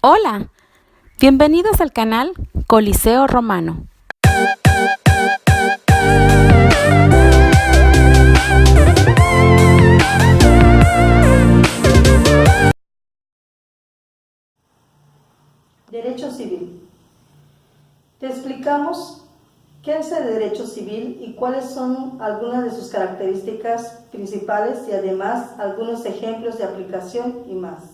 Hola, bienvenidos al canal Coliseo Romano. Derecho civil. Te explicamos qué es el derecho civil y cuáles son algunas de sus características principales y además algunos ejemplos de aplicación y más.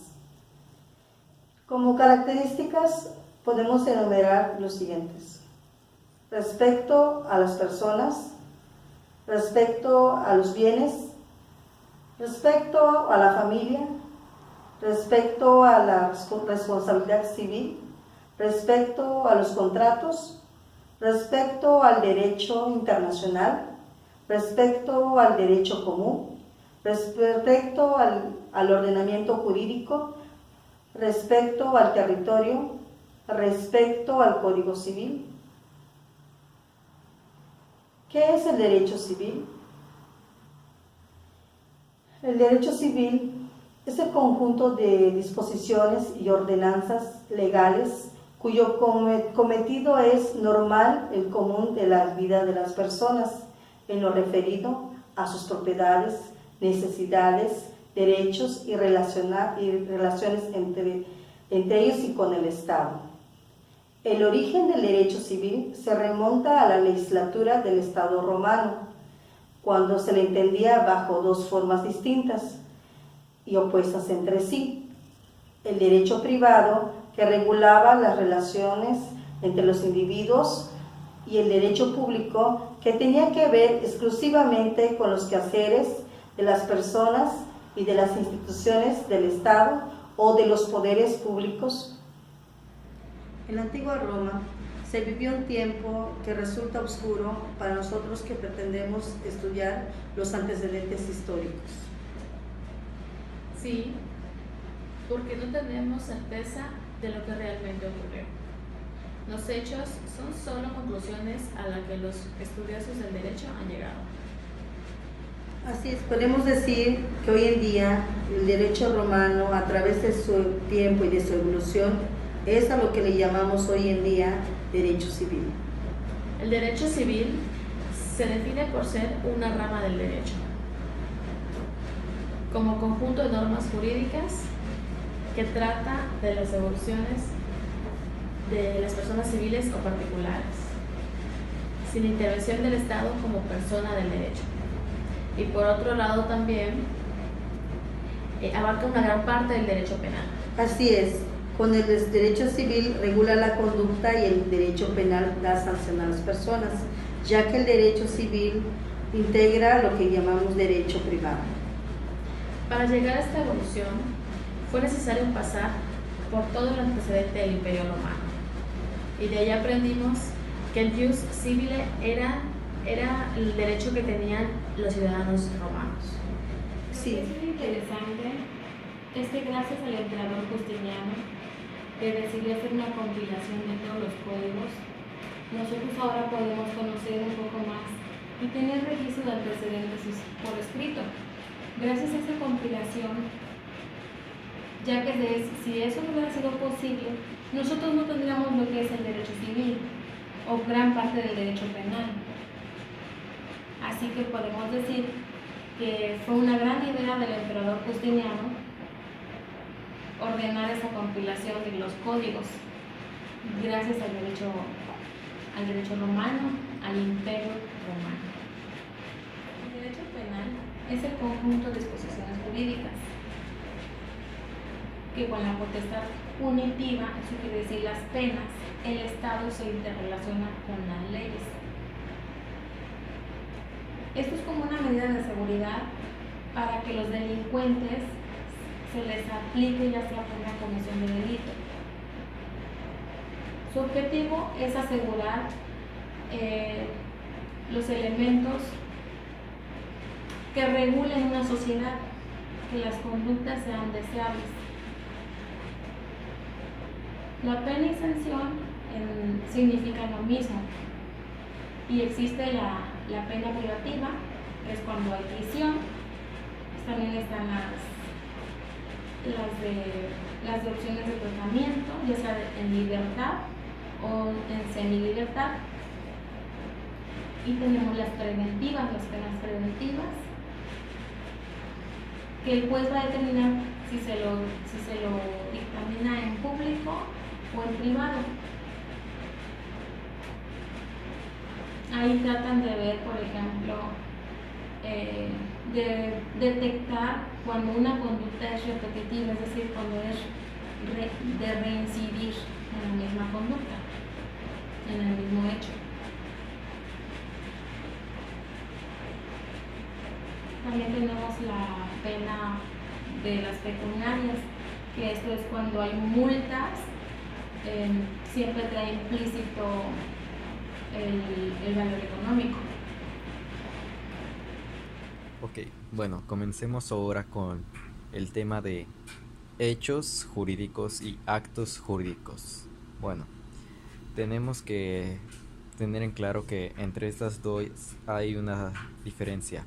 Como características podemos enumerar los siguientes: respecto a las personas, respecto a los bienes, respecto a la familia, respecto a la responsabilidad civil, respecto a los contratos, respecto al derecho internacional, respecto al derecho común, respecto al ordenamiento jurídico, respecto al territorio, respecto al Código Civil. ¿Qué es el derecho civil? El derecho civil es el conjunto de disposiciones y ordenanzas legales cuyo cometido es normal el común de la vida de las personas en lo referido a sus propiedades, necesidades, derechos y relaciones entre ellos y con el Estado. El origen del derecho civil se remonta a la legislatura del Estado romano, cuando se le entendía bajo dos formas distintas y opuestas entre sí: el derecho privado, que regulaba las relaciones entre los individuos, y el derecho público, que tenía que ver exclusivamente con los quehaceres de las personas y de las instituciones del Estado o de los poderes públicos. En la antigua Roma se vivió un tiempo que resulta oscuro para nosotros que pretendemos estudiar los antecedentes históricos. Sí, porque no tenemos certeza de lo que realmente ocurrió. Los hechos son solo conclusiones a las que los estudiosos del derecho han llegado. Así es, podemos decir que hoy en día el derecho romano, a través de su tiempo y de su evolución, es a lo que le llamamos hoy en día derecho civil. El derecho civil se define por ser una rama del derecho, como conjunto de normas jurídicas que trata de las evoluciones de las personas civiles o particulares, sin intervención del Estado como persona del derecho. Y por otro lado también abarca una gran parte del derecho penal. Así es, con el derecho civil regula la conducta y el derecho penal da sanción a las personas, ya que el derecho civil integra lo que llamamos derecho privado. Para llegar a esta evolución fue necesario pasar por todo el antecedente del Imperio Romano, y de ahí aprendimos que el jus civile era el derecho que tenían los ciudadanos romanos. Sí. Lo que es interesante es que gracias al emperador Justiniano, que decidió hacer una compilación de todos los códigos, nosotros ahora podemos conocer un poco más y tener registro de antecedentes por escrito. Gracias a esta compilación, ya que si eso no hubiera sido posible, nosotros no tendríamos lo que es el derecho civil o gran parte del derecho penal. Así que podemos decir que fue una gran idea del emperador Justiniano ordenar esa compilación de los códigos gracias al derecho romano, al imperio romano. El derecho penal es el conjunto de disposiciones jurídicas que con la potestad punitiva, eso quiere decir las penas, el Estado se interrelaciona con las leyes. Esto es como una medida de seguridad para que los delincuentes se les aplique ya sea por una comisión de delito. Su objetivo es asegurar los elementos que regulen una sociedad, que las conductas sean deseables. La pena y sanción significan lo mismo, y existe la pena privativa, que es cuando hay prisión. También están las de opciones de tratamiento, ya sea en libertad o en semilibertad. Y tenemos las preventivas, las penas preventivas, que el juez va a determinar si se lo dictamina en público o en privado. Ahí tratan de ver, por ejemplo, de detectar cuando una conducta es repetitiva, es decir, cuando es de reincidir en la misma conducta, en el mismo hecho. También tenemos la pena de las pecuniarias, que esto es cuando hay multas, siempre trae implícito el valor económico. Ok, bueno, comencemos ahora con el tema de hechos jurídicos y actos jurídicos. Bueno, tenemos que tener en claro que entre estas dos hay una diferencia,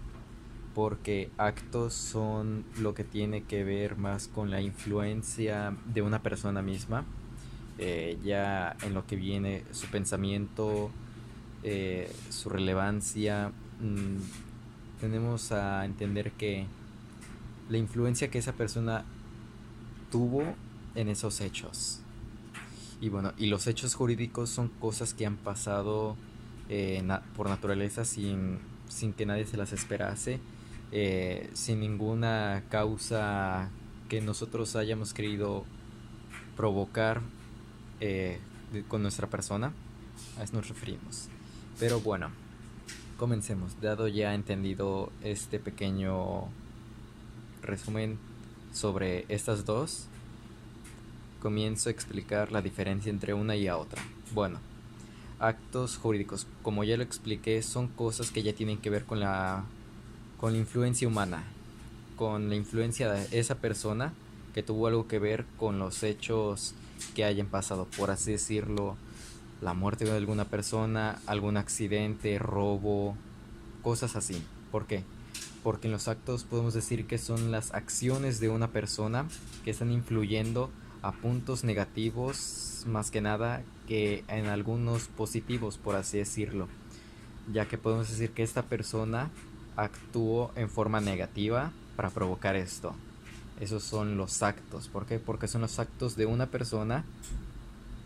porque actos son lo que tiene que ver más con la influencia de una persona misma, ya en lo que viene su pensamiento, su relevancia. Tenemos a entender que la influencia que esa persona tuvo en esos hechos. Y bueno, y los hechos jurídicos son cosas que han pasado por naturaleza sin que nadie se las esperase, sin ninguna causa que nosotros hayamos querido provocar con nuestra persona. A eso nos referimos. Pero bueno, comencemos. Dado ya entendido este pequeño resumen sobre estas dos, comienzo a explicar la diferencia entre una y la otra. Bueno, actos jurídicos, como ya lo expliqué, son cosas que ya tienen que ver con la influencia humana, con la influencia de esa persona que tuvo algo que ver con los hechos que hayan pasado, por así decirlo, la muerte de alguna persona, algún accidente, robo, cosas así. ¿Por qué? Porque en los actos podemos decir que son las acciones de una persona que están influyendo a puntos negativos más que nada que en algunos positivos, por así decirlo, ya que podemos decir que esta persona actuó en forma negativa para provocar esto. Esos son los actos. ¿Por qué? Porque son los actos de una persona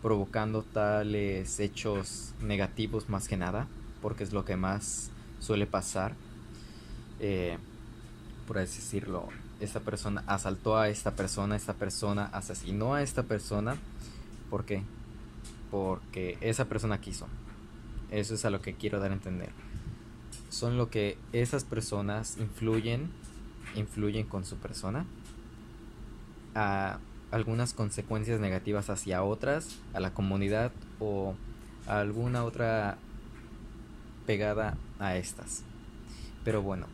provocando tales hechos negativos más que nada, porque es lo que más suele pasar. Por así decirlo, esta persona asaltó a esta persona asesinó a esta persona. ¿Por qué? Porque esa persona quiso. Eso es a lo que quiero dar a entender. Son lo que esas personas influyen con su persona a algunas consecuencias negativas hacia otras, a la comunidad o a alguna otra pegada a estas. Pero bueno,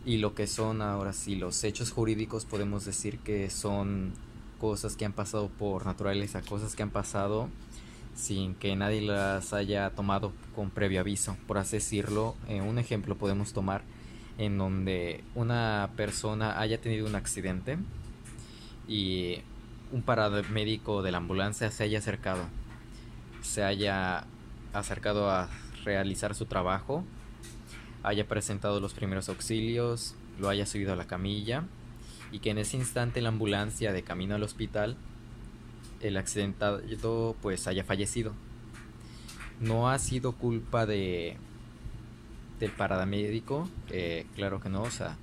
y lo que son ahora sí los hechos jurídicos, podemos decir que son cosas que han pasado por naturaleza, cosas que han pasado sin que nadie las haya tomado con previo aviso, por así decirlo. Un ejemplo podemos tomar en donde una persona haya tenido un accidente y un paramédico de la ambulancia se haya acercado a realizar su trabajo, haya presentado los primeros auxilios, lo haya subido a la camilla y que en ese instante la ambulancia de camino al hospital, el accidentado pues haya fallecido. No ha sido culpa del paramédico, claro que no, o sea,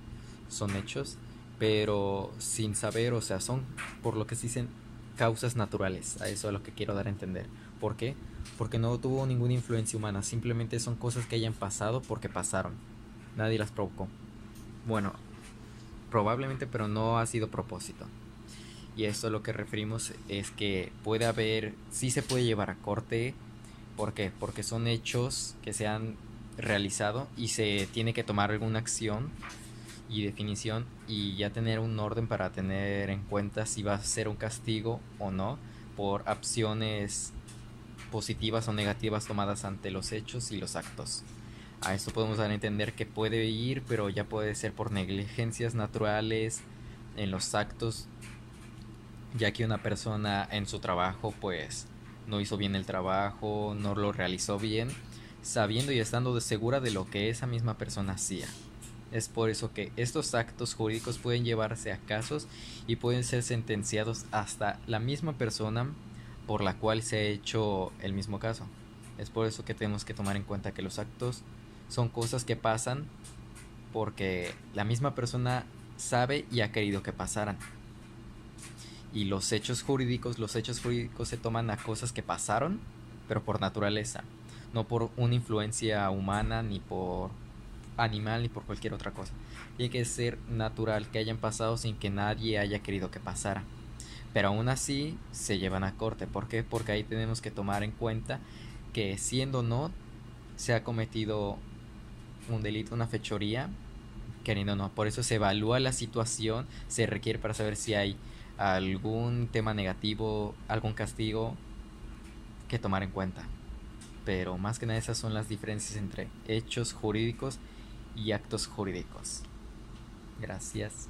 son hechos, pero sin saber, o sea, son por lo que se dicen causas naturales. A eso es a lo que quiero dar a entender. ¿Por qué? Porque no tuvo ninguna influencia humana, simplemente son cosas que hayan pasado porque pasaron. Nadie las provocó. Bueno, probablemente, pero no ha sido propósito. Y esto a lo que referimos es que puede haber, sí se puede llevar a corte. ¿Por qué? Porque son hechos que se han realizado y se tiene que tomar alguna acción y definición y ya tener un orden para tener en cuenta si va a ser un castigo o no por acciones positivas o negativas tomadas ante los hechos y los actos. A esto podemos dar a entender que puede ir, pero ya puede ser por negligencias naturales en los actos ya que una persona en su trabajo pues no hizo bien el trabajo, no lo realizó bien, sabiendo y estando segura de lo que esa misma persona hacía. Es por eso que estos actos jurídicos pueden llevarse a casos y pueden ser sentenciados hasta la misma persona por la cual se ha hecho el mismo caso. Es por eso que tenemos que tomar en cuenta que los actos son cosas que pasan porque la misma persona sabe y ha querido que pasaran. Y los hechos jurídicos se toman a cosas que pasaron, pero por naturaleza, no por una influencia humana, ni por animal, ni por cualquier otra cosa. Tiene que ser natural que hayan pasado sin que nadie haya querido que pasara. Pero aún así se llevan a corte. ¿Por qué? Porque ahí tenemos que tomar en cuenta que siendo o no se ha cometido un delito, una fechoría, queriendo o no. Por eso se evalúa la situación, se requiere para saber si hay algún tema negativo, algún castigo que tomar en cuenta. Pero más que nada esas son las diferencias entre hechos jurídicos y actos jurídicos. Gracias.